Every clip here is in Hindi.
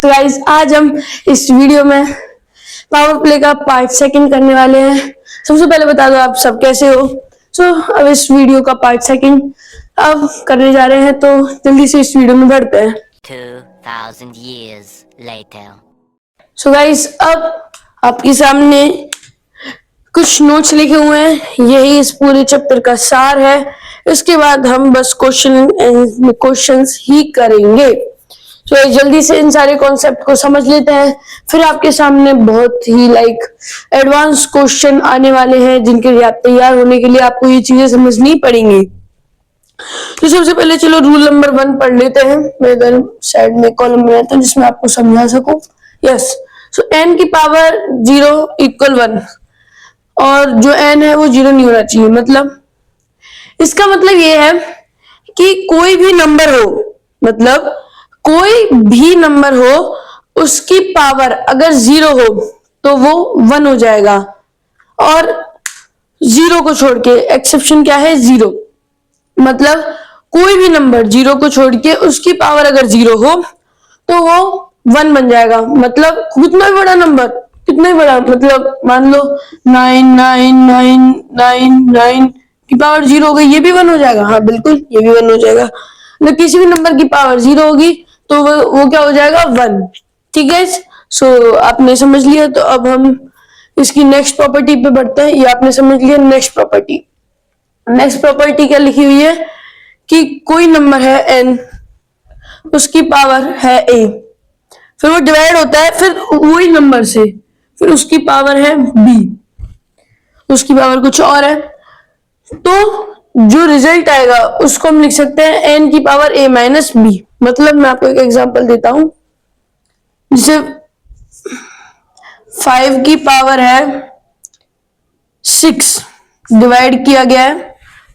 तो गाइस आज हम इस वीडियो में पावर प्ले का पार्ट सेकंड करने वाले हैं। सबसे पहले बता दो आप सब कैसे हो। अब इस वीडियो का पार्ट सेकंड अब करने जा रहे हैं, तो जल्दी से इस वीडियो में बढ़ते हैं। 2000 years later. गाइस अब आपके सामने कुछ नोट्स लिखे हुए हैं, यही इस पूरे चैप्टर का सार है। इसके बाद हम बस क्वेश्चंस ही करेंगे। जल्दी से इन सारे कॉन्सेप्ट को समझ लेते हैं, फिर आपके सामने बहुत ही एडवांस क्वेश्चन आने वाले हैं जिनके लिए आप तैयार होने के लिए आपको ये चीजें समझनी पड़ेंगी। तो सबसे पहले चलो रूल नंबर 1 पढ़ लेते हैं। मैं इधर साइड में कॉलम बनाता हूँ जिसमें आपको समझा सकूं। यस, n की पावर 0 = 1 और जो n है वो 0 नहीं होना चाहिए। मतलब इसका मतलब ये है कि कोई भी नंबर हो, मतलब कोई भी नंबर हो, उसकी पावर अगर 0 हो तो वो 1 हो जाएगा। और 0 को छोड़ के एक्सेप्शन क्या है? 0। मतलब कोई भी नंबर 0 को छोड़ के उसकी पावर अगर 0 हो तो वो 1 बन जाएगा। मतलब कितना भी बड़ा नंबर, कितना ही बड़ा, मतलब मान लो 99999 की पावर 0 हो गई, ये भी 1 हो जाएगा। हाँ बिल्कुल, ये भी 1 हो जाएगा। मतलब किसी भी नंबर की पावर 0 होगी तो वो क्या हो जाएगा? 1। ठीक है। आपने समझ लिया। तो अब हम इसकी नेक्स्ट प्रॉपर्टी पे बढ़ते हैं। ये आपने समझ लिया। नेक्स्ट प्रॉपर्टी क्या लिखी हुई है कि कोई नंबर है n, उसकी पावर है a, फिर वो डिवाइड होता है फिर वही नंबर से, फिर उसकी पावर है b, उसकी पावर कुछ और है, तो जो रिजल्ट आएगा उसको हम लिख सकते हैं n की पावर a माइनस b। मतलब मैं आपको एक एग्जांपल देता हूं, जैसे 5 की पावर है 6 डिवाइड किया गया है,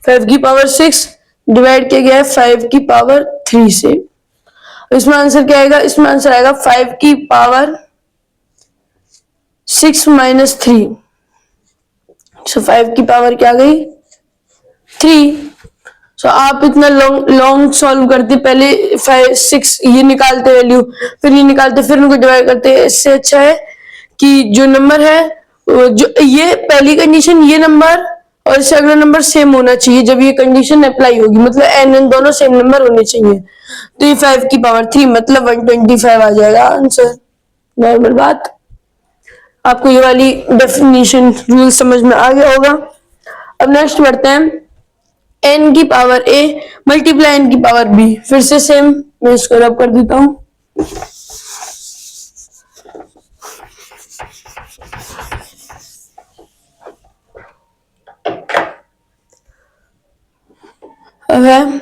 5 की पावर 6 डिवाइड किया गया है 5 की पावर 3 से। इसमें आंसर क्या आएगा? इसमें आंसर आएगा 5 की पावर 6 माइनस 3। 5 की पावर क्या गई? 3। आप इतना लॉन्ग सॉल्व करते, पहले 5 6 ये निकालते वैल्यू, फिर ये निकालते, फिर उनको डिवाइड करते। इससे अच्छा है कि जो नंबर है, जो ये पहली कंडीशन, ये नंबर और इससे अगला नंबर सेम होना चाहिए जब ये कंडीशन अप्लाई होगी। मतलब n दोनों सेम नंबर होने चाहिए। तो ये 5 की पावर 3 मतलब 125 आ जाएगा आंसर। नॉर्मल बात। आपको ये वाली डेफिनेशन रूल समझ में आ गया होगा। अब नेक्स्ट बढ़ते हैं, n की पावर a मल्टीप्लाई n की पावर b। फिर से सेम, मैं इसको रब कर देता हूं। अब है,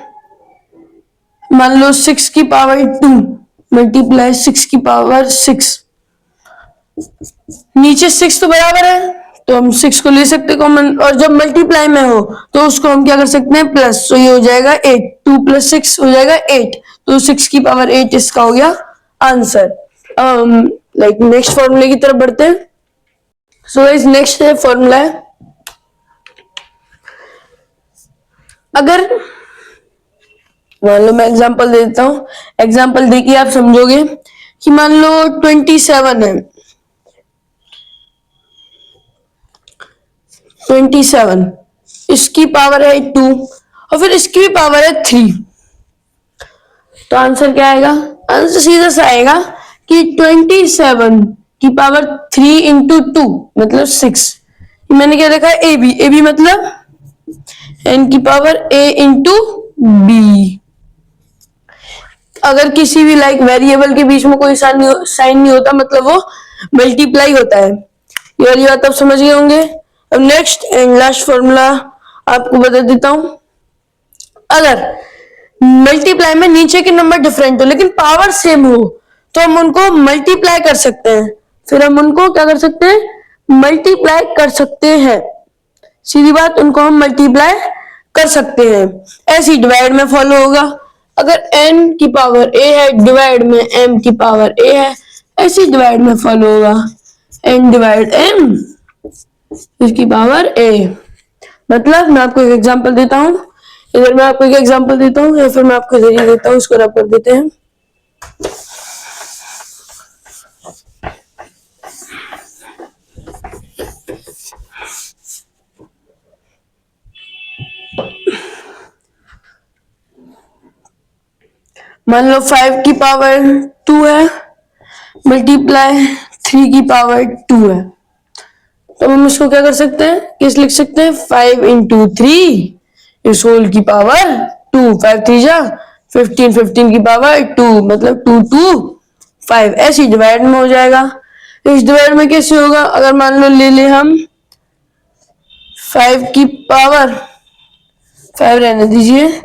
मान लो 6 की पावर 2 मल्टीप्लाई 6 की पावर 6। नीचे 6 तो बराबर है तो हम 6 को ले सकते कॉमन, और जब मल्टीप्लाई में हो तो उसको हम क्या कर सकते हैं? प्लस। तो ये हो जाएगा 8, 2 + 6 हो जाएगा 8। तो 6 की पावर 8 इसका हो गया आंसर। नेक्स्ट फॉर्मूले की तरफ बढ़ते हैं। गाइस नेक्स्ट है फॉर्मूला है, अगर मान लो मैं एग्जांपल दे देता हूं, एग्जांपल देखिए आप समझोगे कि मान लो 27 है, 27 इसकी पावर है 2 और फिर इसकी भी पावर है 3। तो आंसर क्या आएगा? आंसर सीधा सा आएगा कि 27 की पावर 3 इंटू 2 मतलब 6। मैंने क्या देखा? ए बी मतलब n की पावर a इंटू बी। अगर किसी भी वेरिएबल के बीच में कोई साइन नहीं होता, मतलब वो मल्टीप्लाई होता है। ये वाली बात आप समझ गए होंगे। अब नेक्स्ट एंड लास्ट फॉर्मूला आपको बता देता हूं। अगर मल्टीप्लाई में नीचे के नंबर डिफरेंट हो लेकिन पावर सेम हो तो हम उनको मल्टीप्लाई कर सकते हैं। फिर हम उनको क्या कर सकते हैं? मल्टीप्लाई कर सकते हैं। सीधी बात, उनको हम मल्टीप्लाई कर सकते हैं। ऐसी डिवाइड में फॉलो होगा। अगर n की पावर a है, डिवाइड में m की पावर a है, ऐसी डिवाइड में फॉलो होगा n डिवाइड m इसकी पावर a। मतलब मैं आपको एक एग्जांपल देता हूं, इधर मैं आपको एक एग्जांपल देता हूं या फिर मैं आपको इधर ही देता हूं, इसको रब कर देते हैं। मान लो 5 की पावर 2 है मल्टीप्लाई 3 की पावर 2 है, तो हम इसको क्या कर सकते हैं, किस लिख सकते हैं, 5 इंटू 3 इस होल की पावर 2, 5 3 जा 15, 15 की पावर 2, मतलब 2 2 5, ऐसे डिवाइड में हो जाएगा। इस डिवाइड में कैसे होगा, अगर मान लो ले ले हम 5 की पावर 5 रहने दीजिए,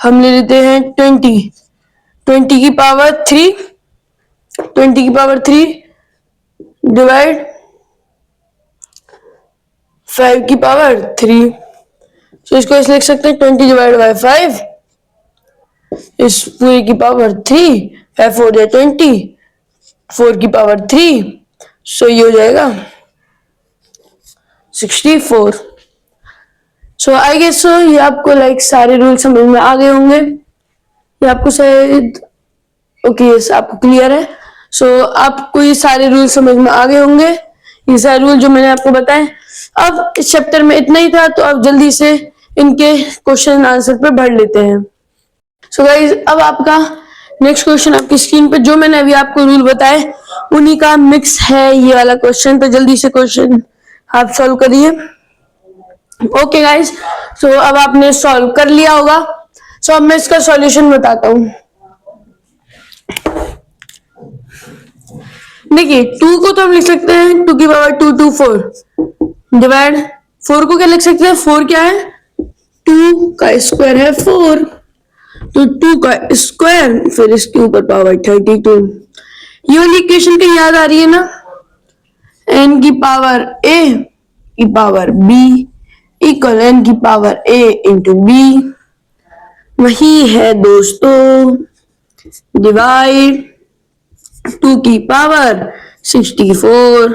हम ले लेते हैं 20, 20 की पावर 3, 20 की पावर 3 डिवाइड 5 की पावर 3, तो इसको ऐसे लिख सकते हैं 20 डिवाइड बाई 5 इस पूरे की पावर 3, 5 4 जा 20, 4 की पावर 3, सो ये हो जाएगा 64। सो आई गेस सो ये आपको लाइक सारे रूल समझ में आ गए होंगे, ये आपको शायद ओके यस आपको क्लियर है। सो आपको ये सारे रूल समझ में आ गए होंगे, ये सारे रूल जो मैंने आपको बताए। अब इस चैप्टर में इतना ही था, तो अब जल्दी से इनके क्वेश्चन आंसर पे बढ़ लेते हैं। सो गाइज अब आपका नेक्स्ट क्वेश्चन आपकी स्क्रीन पे जो मैंने अभी आपको रूल बताए उन्हीं का मिक्स है ये वाला क्वेश्चन, तो जल्दी से क्वेश्चन आप सॉल्व करिए। ओके गाइज, सो अब आपने सॉल्व कर लिया होगा, सो अब मैं इसका सॉल्यूशन बताता हूँ। देखिए 2 को तो हम लिख सकते हैं 2 की पावर 2 2 4 डिवाइड 4 को क्या लिख सकते हैं, 4 क्या है 2 का स्क्वायर है 4, तो 2 का स्क्वायर फिर इसके ऊपर पावर 32। ये वाली इक्वेशन कहीं याद आ रही है ना, n की पावर a की पावर b इक्वल n की पावर a इंटू b, वही है दोस्तों डिवाइड 2 की पावर 64।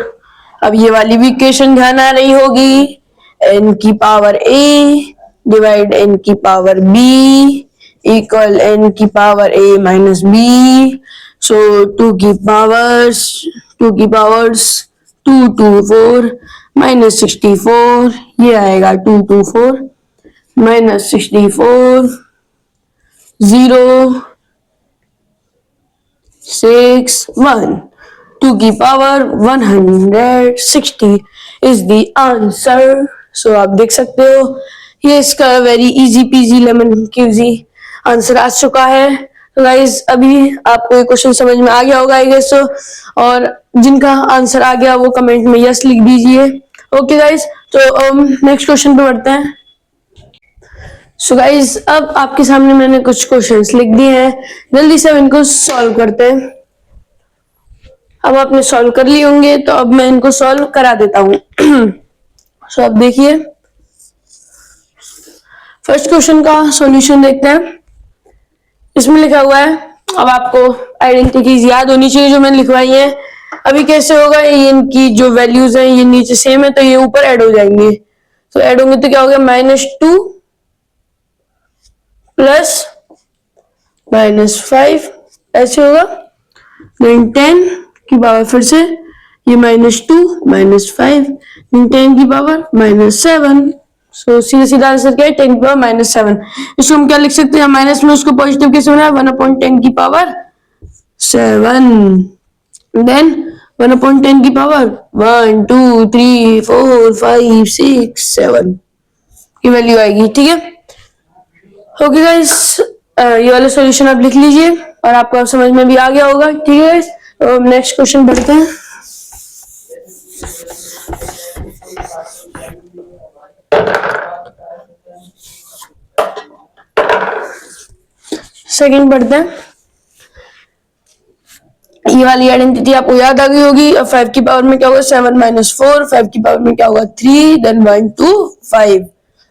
अब ये वाली भी इक्वेशन ध्यान आ रही होगी, n की पावर a डिवाइड n की पावर b इक्वल n की पावर a माइनस b, सो 2 की पावर्स 2 2 4 माइनस 64, ये आएगा 2 2 4 माइनस 64 0 6 1, 2 की power 160 is the answer. So आप देख सकते हो ये इसका very easy peasy lemon squeezy answer आ चुका है। तो गाइज अभी आपको ये क्वेश्चन समझ में आ गया होगा आई गेस सो, और जिनका आंसर आ गया वो कमेंट में यस लिख दीजिए। ओके गाइज, तो नेक्स्ट क्वेश्चन पे बढ़ते हैं। सो गाइज अब आपके सामने मैंने कुछ क्वेश्चंस लिख दिए हैं, जल्दी से अब इनको सॉल्व करते हैं। अब आपने सॉल्व कर लिए होंगे, तो अब मैं इनको सॉल्व करा देता हूँ। सो अब देखिए फर्स्ट क्वेश्चन का सॉल्यूशन देखते हैं। इसमें लिखा हुआ है, अब आपको आइडेंटिटीज याद होनी चाहिए जो मैंने लिखवाई है। अभी कैसे होगा, ये इनकी जो वैल्यूज हैं ये नीचे सेम है, तो ये ऊपर ऐड हो जाएंगे, तो ऐड होंगे तो क्या हो गया -2 प्लस -5 ऐसे होगा, देन 10 की पावर फिर से ये -2 -5 10 की पावर -7, सो सीधा सीधा आंसर क्या है 10 की पावर -7। इसको हम क्या लिख सकते हैं, माइनस में उसको पॉजिटिव कैसे बनाया 1/10 की पावर 7, देन 1/10 की पावर 1 2 3 4 5 6 7 की वैल्यू आएगी। ठीक है, ओके गाइस, ये वाला सॉल्यूशन आप लिख लीजिए और आपको समझ में भी आ गया होगा। ठीक है, तो नेक्स्ट क्वेश्चन बढ़ते हैं। सेकंड बढ़ते हैं। ये वाली आइडेंटिटी आपको याद आ गई होगी। अब 5 की पावर में क्या होगा 7 - 4, 5 की पावर में क्या होगा 3, देन 1 2 5।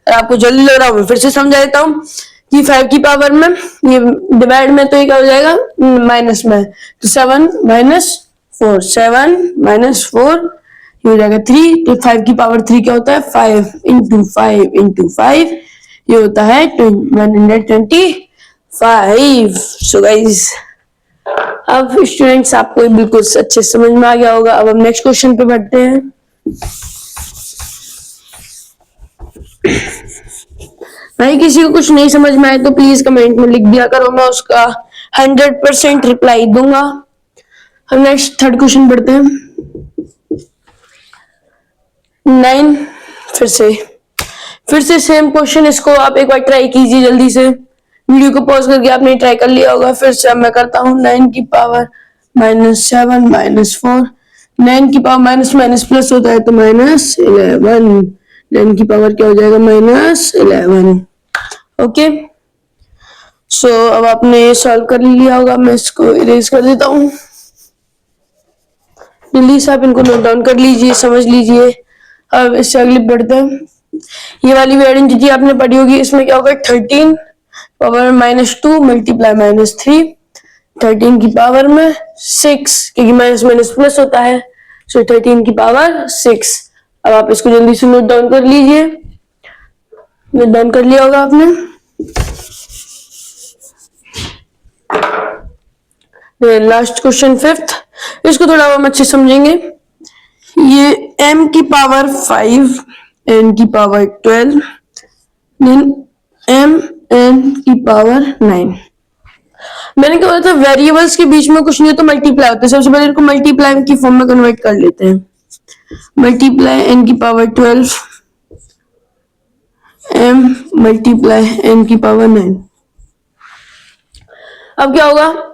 आपको जल्दी लग रहा होगा, फिर से समझा देता हूँ कि 5 की पावर में ये डिवाइड में तो ये क्या हो जाएगा माइनस में, तो 7 - 4 7 - 4 ये हो जाएगा 3, तो 5 की पावर 3 क्या होता है 5 × 5 × 5, ये होता है 125। सो गाइस अब स्टूडेंट्स आपको बिल्कुल अच्छे समझ में आ गया होगा। अब हम नेक्स्ट क्वेश्चन पे बढ़ते हैं। भाई किसी को कुछ नहीं समझ में आए तो प्लीज कमेंट में लिख दिया करो, मैं उसका 100% रिप्लाई दूंगा। हम नेक्स्ट थर्ड क्वेश्चन पढ़ते हैं। 9 फिर से सेम क्वेश्चन, इसको आप एक बार ट्राई कीजिए जल्दी से। वीडियो को पॉज करके आपने ट्राई कर लिया होगा। फिर से मैं करता हूँ। 9 की पावर -7 -4, 9 की पावर माइनस माइनस प्लस होता है तो -11, 9 की पावर क्या हो जाएगा -11। ओके, सो अब आपने सॉल्व कर लिया होगा। मैं इसको इरेज कर देता हूँ। जल्दी से आप इनको नोट डाउन कर लीजिए, समझ लीजिए। अब इससे अगली बढ़ते हैं। ये वाली भी आइडेंटिटी आपने पढ़ी होगी। इसमें क्या होगा 13 पावर -2 मल्टीप्लाई -3, 13 की पावर में 6, क्योंकि माइनस माइनस प्लस होता है, सो 13 की पावर 6। अब आप इसको जल्दी से नोट डाउन कर लीजिए। नोट डाउन कर लिया होगा आपने। लास्ट क्वेश्चन 5th, इसको थोड़ा हम अच्छे समझेंगे। ये m की पावर 5, n की पावर 12, देन m n की पावर 9। मैंने क्या बोला था, वेरिएबल्स के बीच में कुछ नहीं होता, मल्टीप्लाई होता है। सबसे पहले इनको मल्टीप्लाई की फॉर्म में कन्वर्ट कर लेते हैं। मल्टीप्लाई n की पावर 12 m मल्टीप्लाई n की पावर 9। अब क्या होगा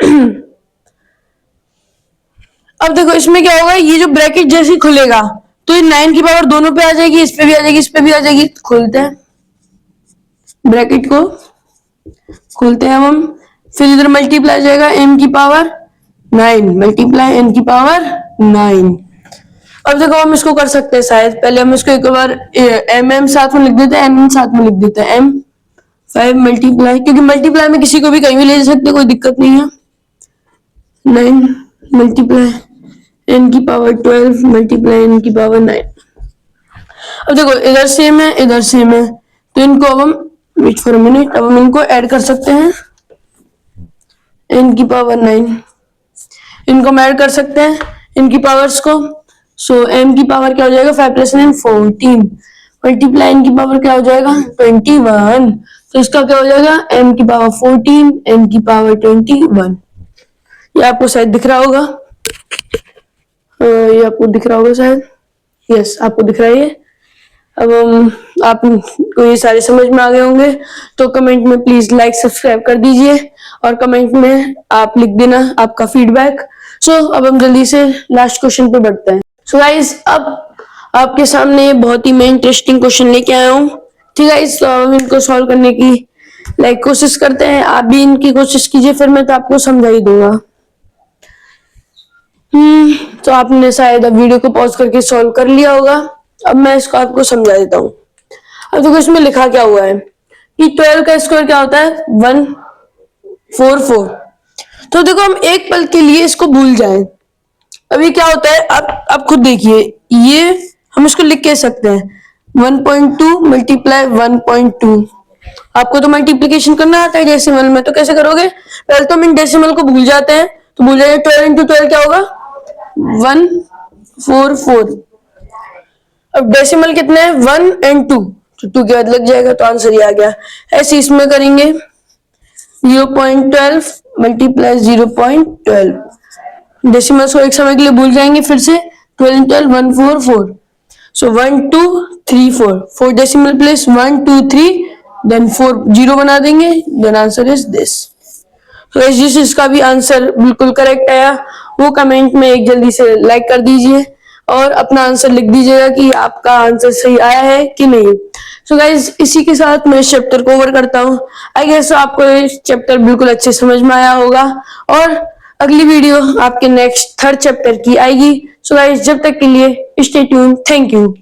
अब देखो इसमें क्या होगा, ये जो ब्रैकेट जैसे ही खुलेगा तो ये 9 की पावर दोनों पे आ जाएगी, इस पे भी आ जाएगी, इस पे भी आ जाएगी। खोलते हैं ब्रैकेट को, खोलते हैं हम। फिर इधर मल्टीप्लाई जाएगा m की पावर 9 मल्टीप्लाई n की पावर 9। अब देखो हम इसको कर सकते हैं शायद। पहले हम इसको एक बार m साथ में लिख देते हैं, n साथ में लिख देते हैं। m 5 मल्टीप्लाई, क्योंकि मल्टीप्लाई में किसी को भी कहीं भी ले जा सकते, कोई दिक्कत नहीं है। 9 मल्टीप्लाई n की पावर 12 मल्टीप्लाई n की पावर 9। अब देखो इधर सेम है, इधर सेम है, तो इनको अब हम वेट फॉर अ मिनट, अब हम इनको ऐड कर सकते हैं। n की पावर 9, इनको हम ऐड कर सकते हैं इनकी पावर्स को। सो m की पावर क्या हो जाएगा 5 + 9 14 मल्टीप्लाई n की पावर क्या हो जाएगा 21। तो इसका क्या हो जाएगा m की पावर 14 n की पावर 21। ये आपको शायद दिख रहा होगा, ये आपको दिख रहा होगा शायद। यस, आपको दिख रहा है ये। अब आपको ये सारे समझ में आ गए होंगे, तो कमेंट में प्लीज लाइक सब्सक्राइब कर दीजिए और कमेंट में आप लिख देना आपका फीडबैक। सो अब हम जल्दी से लास्ट क्वेश्चन पे बढ़ते हैं। सो गाइस, अब आपके सामने बहुत ही मैं इंटरेस्टिंग क्वेश्चन लेके आया हूँ। ठीक है, तो हम इनको सॉल्व करने की कोशिश करते हैं। आप भी इनकी कोशिश कीजिए, फिर मैं तो आपको समझा ही दूंगा। तो आपने शायद अब वीडियो को पॉज करके सॉल्व कर लिया होगा। अब मैं इसको आपको समझा देता हूँ। अब देखो इसमें लिखा क्या हुआ है कि 12 का स्क्वायर क्या होता है 144। तो देखो हम एक पल के लिए इसको भूल जाएं। अभी क्या होता है, अब खुद देखिए, ये हम इसको लिख के सकते हैं 1.2 मल्टीप्लाई 1.2। आपको तो मल्टीप्लीकेशन करना आता है डेसिमल में, तो कैसे करोगे? पहले तो हम इन डेसिमल को भूल जाते हैं, तो भूल जाएंगे 12 × 12 क्या होगा 144। अब डेसिमल कितने हैं 1 और 2, तो 2 के बाद लग जाएगा, तो आंसर ये आ गया। ऐसे इसमें करेंगे 0.12 मल्टीप्लाई 0.12। डेसिमल्स को एक समय के लिए भूल जाएंगे, फिर से 12 × 12 144। सो 1 2 3 4, 4 डेसिमल प्लेस 1 2 3, देन 4 0 बना देंगे, देन आंसर इज दिस। तो जिस इसका भी आंसर बिल्कुल करेक्ट आया वो कमेंट में एक जल्दी से लाइक कर दीजिए और अपना आंसर लिख दीजिएगा कि आपका आंसर सही आया है कि नहीं। सो गाइज, इसी के साथ मैं इस चैप्टर को ओवर करता हूँ। आई गेस आपको ये चैप्टर बिल्कुल अच्छे समझ में आया होगा और अगली वीडियो आपके नेक्स्ट 3rd चैप्टर की आएगी। सो गाइज, जब तक के लिए स्टे ट्यून। Thank you.